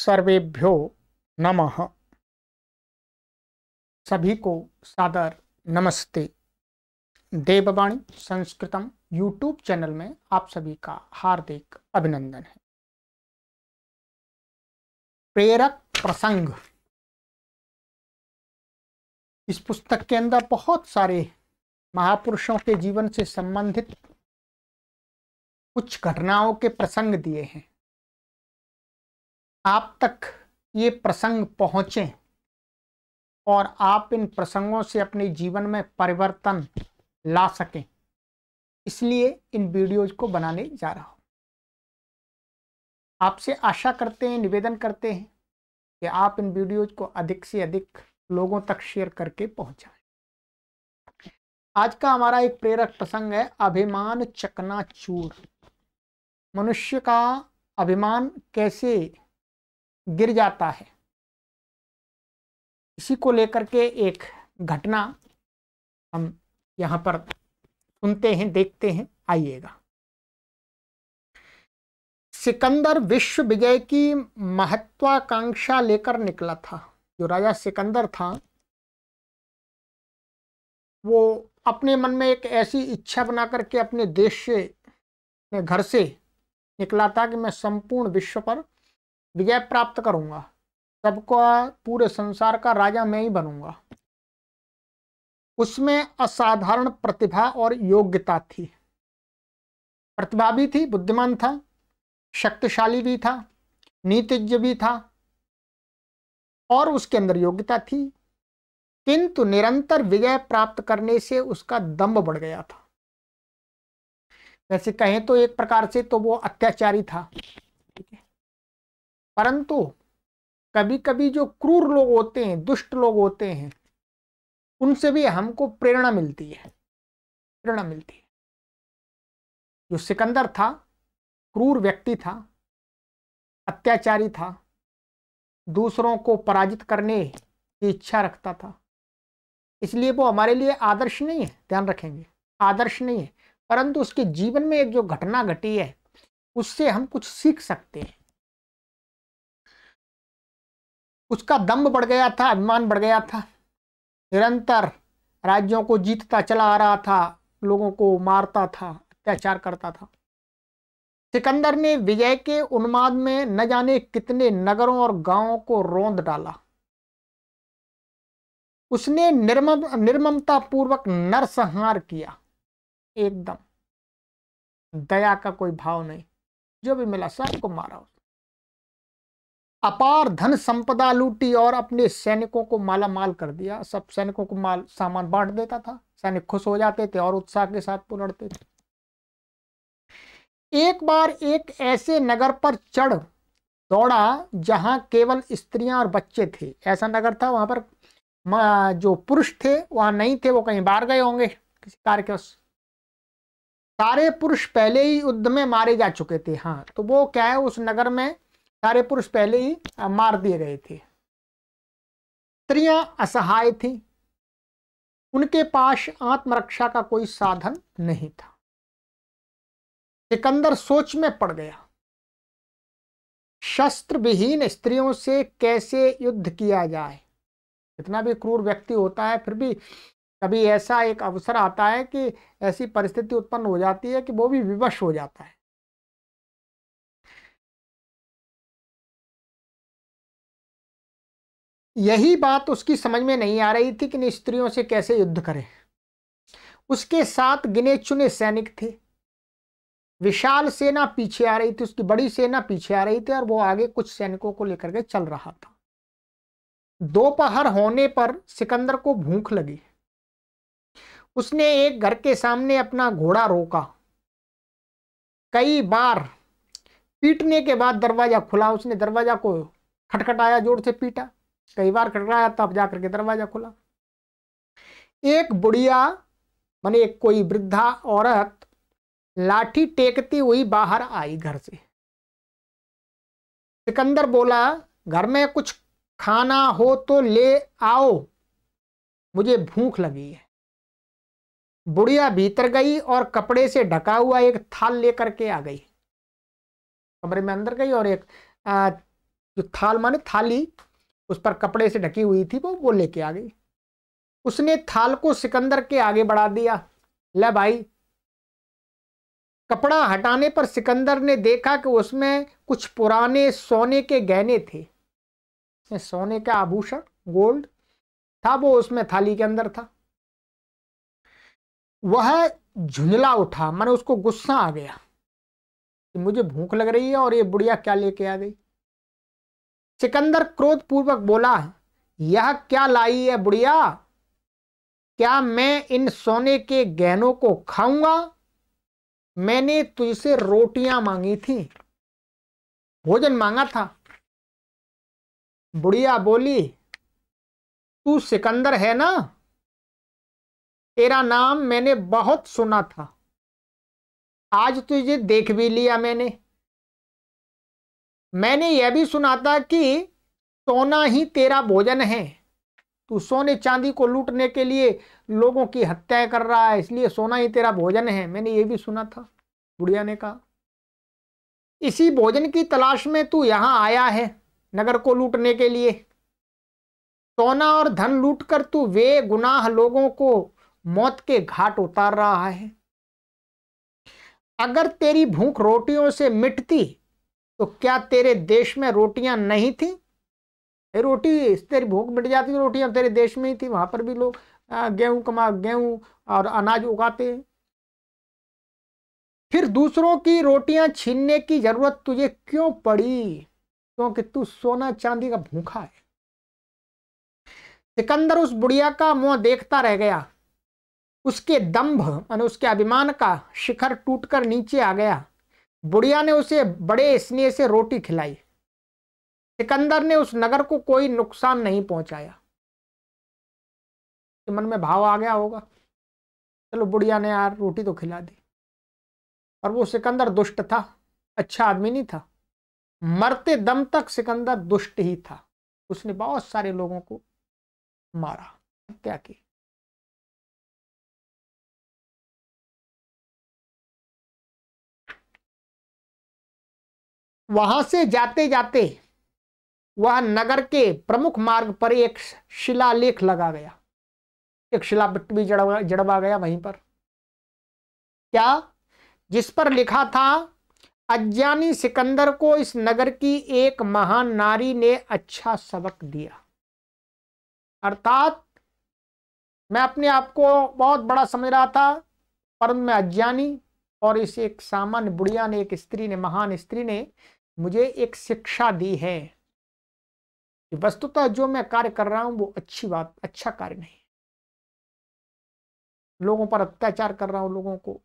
सर्वेभ्यो नमः। सभी को सादर नमस्ते। देववाणी संस्कृतम यूट्यूब चैनल में आप सभी का हार्दिक अभिनंदन है। प्रेरक प्रसंग, इस पुस्तक के अंदर बहुत सारे महापुरुषों के जीवन से संबंधित कुछ घटनाओं के प्रसंग दिए हैं। आप तक ये प्रसंग पहुंचे और आप इन प्रसंगों से अपने जीवन में परिवर्तन ला सकें, इसलिए इन वीडियोज को बनाने जा रहा हूं। आपसे आशा करते हैं, निवेदन करते हैं कि आप इन वीडियोज को अधिक से अधिक लोगों तक शेयर करके पहुंचाएं। आज का हमारा एक प्रेरक प्रसंग है अभिमान चकनाचूर। मनुष्य का अभिमान कैसे गिर जाता है, इसी को लेकर के एक घटना हम यहाँ पर सुनते हैं, देखते हैं। आइएगा। सिकंदर विश्व विजय की महत्वाकांक्षा लेकर निकला था। जो राजा सिकंदर था वो अपने मन में एक ऐसी इच्छा बना करके अपने देश से, अपने घर से निकला था कि मैं संपूर्ण विश्व पर विजय प्राप्त करूंगा, सबका, पूरे संसार का राजा मैं ही बनूंगा। उसमें असाधारण प्रतिभा और योग्यता थी। प्रतिभा भी थी, बुद्धिमान था, शक्तिशाली भी था, नीतिज्ञ भी था और उसके अंदर योग्यता थी। किंतु निरंतर विजय प्राप्त करने से उसका दंभ बढ़ गया था। वैसे कहें तो एक प्रकार से तो वो अत्याचारी था, ठीक है, परंतु कभी कभी जो क्रूर लोग होते हैं, दुष्ट लोग होते हैं, उनसे भी हमको प्रेरणा मिलती है, प्रेरणा मिलती है। जो सिकंदर था क्रूर व्यक्ति था, अत्याचारी था, दूसरों को पराजित करने की इच्छा रखता था, इसलिए वो हमारे लिए आदर्श नहीं है, ध्यान रखेंगे, आदर्श नहीं है। परंतु उसके जीवन में एक जो घटना घटी है उससे हम कुछ सीख सकते हैं। उसका दंभ बढ़ गया था, अभिमान बढ़ गया था, निरंतर राज्यों को जीतता चला आ रहा था, लोगों को मारता था, अत्याचार करता था। सिकंदर ने विजय के उन्माद में न जाने कितने नगरों और गांवों को रौंद डाला। उसने निर्ममता पूर्वक नरसंहार किया, एकदम दया का कोई भाव नहीं, जो भी मिला सबको मारा। अपार धन संपदा लूटी और अपने सैनिकों को माला माल कर दिया। सब सैनिकों को माल सामान बांट देता था, सैनिक खुश हो जाते थे और उत्साह के साथ वो लड़ते थे। एक बार एक ऐसे नगर पर चढ़ दौड़ा जहां केवल स्त्रियां और बच्चे थे। ऐसा नगर था, वहां पर जो पुरुष थे वहां नहीं थे, वो कहीं बाहर गए होंगे किसी कार्य के। सारे पुरुष पहले ही युद्ध में मारे जा चुके थे। हाँ, तो वो क्या है, उस नगर में सारे पुरुष पहले ही मार दिए गए थे। स्त्रियां असहाय थीं, उनके पास आत्मरक्षा का कोई साधन नहीं था। सिकंदर सोच में पड़ गया, शस्त्र विहीन स्त्रियों से कैसे युद्ध किया जाए। इतना भी क्रूर व्यक्ति होता है, फिर भी कभी ऐसा एक अवसर आता है कि ऐसी परिस्थिति उत्पन्न हो जाती है कि वो भी विवश हो जाता है। यही बात उसकी समझ में नहीं आ रही थी कि स्त्रियों से कैसे युद्ध करें। उसके साथ गिने चुने सैनिक थे, विशाल सेना पीछे आ रही थी, उसकी बड़ी सेना पीछे आ रही थी और वो आगे कुछ सैनिकों को लेकर के चल रहा था। दोपहर होने पर सिकंदर को भूख लगी। उसने एक घर के सामने अपना घोड़ा रोका। कई बार पीटने के बाद दरवाजा खुला। उसने दरवाजा को खटखटाया, जोर से पीटा, कई बार खटखटाया, तब जाकर के दरवाजा खुला। एक बुढ़िया माने कोई वृद्धा औरत लाठी टेकती हुई बाहर आई घर से। सिकंदर बोला, घर में कुछ खाना हो तो ले आओ, मुझे भूख लगी है। बुढ़िया भीतर गई और कपड़े से ढका हुआ एक थाल लेकर के आ गई। कमरे में अंदर गई और एक जो थाल माने थाली उस पर कपड़े से ढकी हुई थी वो लेके आ गई। उसने थाल को सिकंदर के आगे बढ़ा दिया। ले भाई। कपड़ा हटाने पर सिकंदर ने देखा कि उसमें कुछ पुराने सोने के गहने थे। सोने का आभूषण गोल्ड था, वो उसमें थाली के अंदर था। वह झुंझला उठा, माने उसको गुस्सा आ गया कि मुझे भूख लग रही है और ये बुढ़िया क्या लेके आ गई। सिकंदर क्रोध पूर्वक बोला, यह क्या लाई है बुढ़िया? क्या मैं इन सोने के गहनों को खाऊंगा? मैंने तुझसे रोटियां मांगी थी, भोजन मांगा था। बुढ़िया बोली, तू सिकंदर है ना? तेरा नाम मैंने बहुत सुना था, आज तुझे देख भी लिया। मैंने यह भी सुना था कि सोना ही तेरा भोजन है। तू सोने चांदी को लूटने के लिए लोगों की हत्याएं कर रहा है, इसलिए सोना ही तेरा भोजन है। मैंने ये भी सुना था। बुढ़िया ने कहा, इसी भोजन की तलाश में तू यहां आया है, नगर को लूटने के लिए। सोना और धन लूटकर तू वे गुनाह लोगों को मौत के घाट उतार रहा है। अगर तेरी भूख रोटियों से मिटती तो क्या तेरे देश में रोटियां नहीं थी? रोटी, तेरी भूख मिट जाती तो रोटियां तेरे देश में ही थी, वहां पर भी लोग गेहूं और अनाज उगाते हैं। फिर दूसरों की रोटियां छीनने की जरूरत तुझे क्यों पड़ी? क्योंकि तू सोना चांदी का भूखा है। सिकंदर उस बुढ़िया का मुंह देखता रह गया। उसके दंभ माने उसके अभिमान का शिखर टूटकर नीचे आ गया। बुढ़िया ने उसे बड़े स्नेह से रोटी खिलाई। सिकंदर ने उस नगर को कोई नुकसान नहीं पहुंचाया। मन में भाव आ गया होगा, चलो बुढ़िया ने यार रोटी तो खिला दी। और वो सिकंदर दुष्ट था, अच्छा आदमी नहीं था। मरते दम तक सिकंदर दुष्ट ही था। उसने बहुत सारे लोगों को मारा, हत्या की। वहां से जाते जाते वह नगर के प्रमुख मार्ग पर एक शिलालेख लगा गया, एक शिलापट्ट भी जड़वा गया वहीं पर। क्या? जिस पर लिखा था, अज्ञानी सिकंदर को इस नगर की एक महान नारी ने अच्छा सबक दिया। अर्थात मैं अपने आप को बहुत बड़ा समझ रहा था, परंतु मैं अज्ञानी, और इस एक सामान्य बुढ़िया ने, एक स्त्री ने, महान स्त्री ने मुझे एक शिक्षा दी है कि वस्तुतः जो मैं कार्य कर रहा हूं वो अच्छी बात, अच्छा कार्य नहीं। लोगों पर अत्याचार कर रहा हूं, लोगों को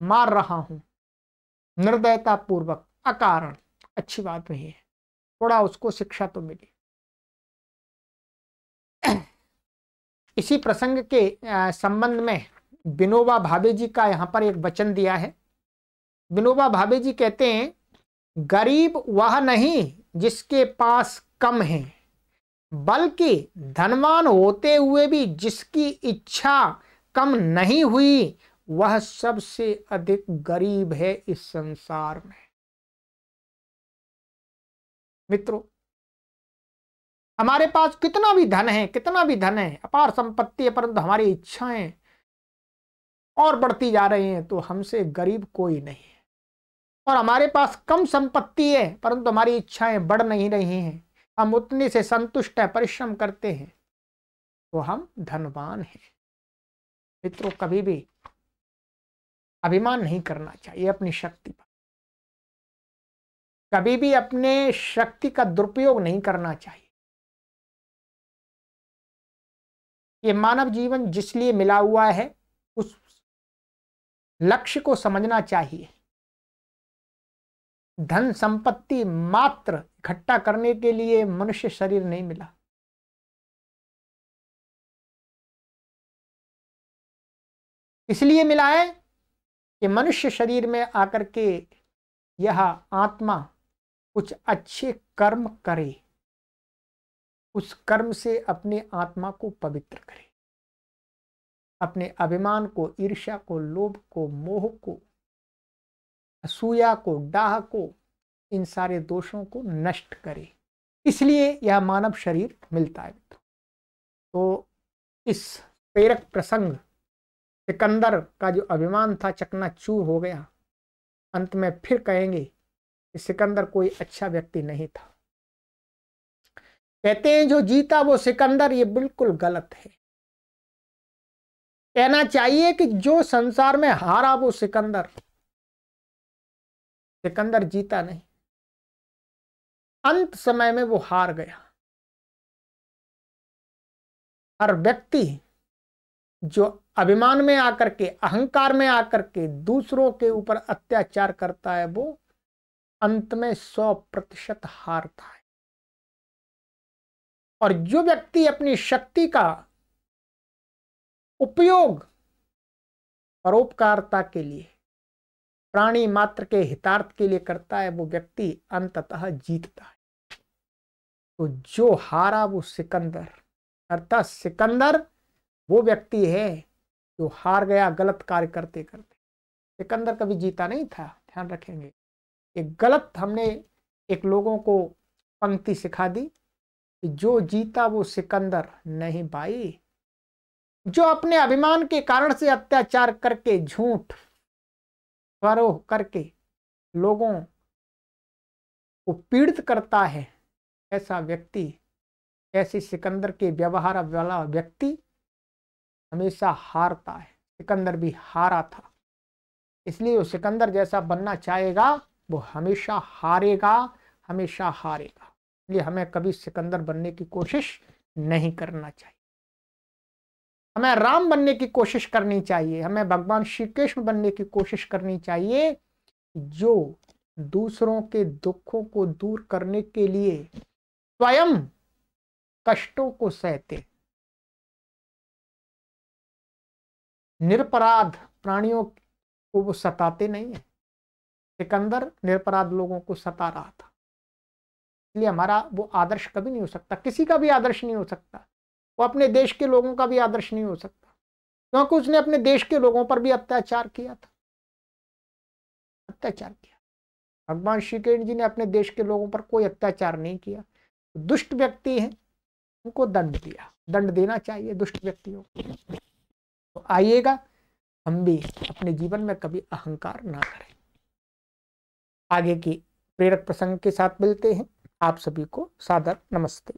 मार रहा हूं निर्दयता पूर्वक, अकारण, अच्छी बात नहीं है। थोड़ा उसको शिक्षा तो मिली। इसी प्रसंग के संबंध में विनोबा भावे जी का यहाँ पर एक वचन दिया है। विनोबा भावे जी कहते हैं, गरीब वह नहीं जिसके पास कम है, बल्कि धनवान होते हुए भी जिसकी इच्छा कम नहीं हुई, वह सबसे अधिक गरीब है इस संसार में। मित्रों, हमारे पास कितना भी धन है, कितना भी धन है, अपार संपत्ति है, परंतु हमारी इच्छाएं और बढ़ती जा रही हैं, तो हमसे गरीब कोई नहीं है। और हमारे पास कम संपत्ति है परंतु हमारी इच्छाएं बढ़ नहीं रही हैं, हम उतने से संतुष्ट है, परिश्रम करते हैं, तो हम धनवान हैं। मित्रों, कभी भी अभिमान नहीं करना चाहिए अपनी शक्ति पर। कभी भी अपने शक्ति का दुरुपयोग नहीं करना चाहिए। ये मानव जीवन जिस लिए मिला हुआ है, उस लक्ष्य को समझना चाहिए। धन संपत्ति मात्र इकट्ठा करने के लिए मनुष्य शरीर नहीं मिला। इसलिए मिला है कि मनुष्य शरीर में आकर के यह आत्मा कुछ अच्छे कर्म करे, उस कर्म से अपने आत्मा को पवित्र करे, अपने अभिमान को, ईर्ष्या को, लोभ को, मोह को, असूया को, डाह को, इन सारे दोषों को नष्ट करे। इसलिए यह मानव शरीर मिलता है। तो इस प्रेरक प्रसंग, सिकंदर का जो अभिमान था चकनाचूर हो गया। अंत में फिर कहेंगे कि सिकंदर कोई अच्छा व्यक्ति नहीं था। कहते हैं जो जीता वो सिकंदर, ये बिल्कुल गलत है। कहना चाहिए कि जो संसार में हारा वो सिकंदर, सिकंदर जीता नहीं, अंत समय में वो हार गया। हर व्यक्ति जो अभिमान में आकर के, अहंकार में आकर के दूसरों के ऊपर अत्याचार करता है, वो अंत में 100% हारता है। और जो व्यक्ति अपनी शक्ति का उपयोग परोपकारता के लिए, प्राणी मात्र के हितार्थ के लिए करता है, वो व्यक्ति अंततः जीतता है। तो जो हारा वो सिकंदर, अर्थात सिकंदर वो व्यक्ति है जो हार गया गलत कार्य करते करते। सिकंदर कभी जीता नहीं था, ध्यान रखेंगे। एक गलत हमने एक लोगों को पंक्ति सिखा दी कि जो जीता वो सिकंदर नहीं भाई। जो अपने अभिमान के कारण से अत्याचार करके, झूठ फरोह करके लोगों को पीड़ित करता है, ऐसा व्यक्ति, ऐसे सिकंदर के व्यवहार वाला व्यक्ति हमेशा हारता है। सिकंदर भी हारा था, इसलिए वो सिकंदर जैसा बनना चाहेगा वो हमेशा हारेगा, हमेशा हारेगा। इसलिए हमें कभी सिकंदर बनने की कोशिश नहीं करना चाहिए। हमें राम बनने की कोशिश करनी चाहिए, हमें भगवान श्री कृष्ण बनने की कोशिश करनी चाहिए, जो दूसरों के दुखों को दूर करने के लिए स्वयं कष्टों को सहते। निरपराध प्राणियों को वो सताते नहीं है। सिकंदर निरपराध लोगों को सता रहा था, इसलिए हमारा वो आदर्श कभी नहीं हो सकता, किसी का भी आदर्श नहीं हो सकता। वो अपने देश के लोगों का भी आदर्श नहीं हो सकता, क्योंकि उसने अपने देश के लोगों पर भी अत्याचार किया था, अत्याचार किया। भगवान श्री कृष्ण जी ने अपने देश के लोगों पर कोई अत्याचार नहीं किया। दुष्ट व्यक्ति हैं, उनको दंड दिया, दंड देना चाहिए दुष्ट व्यक्तियों को। तो आइएगा हम भी अपने जीवन में कभी अहंकार ना करें। आगे की प्रेरक प्रसंग के साथ मिलते हैं। आप सभी को सादर नमस्ते।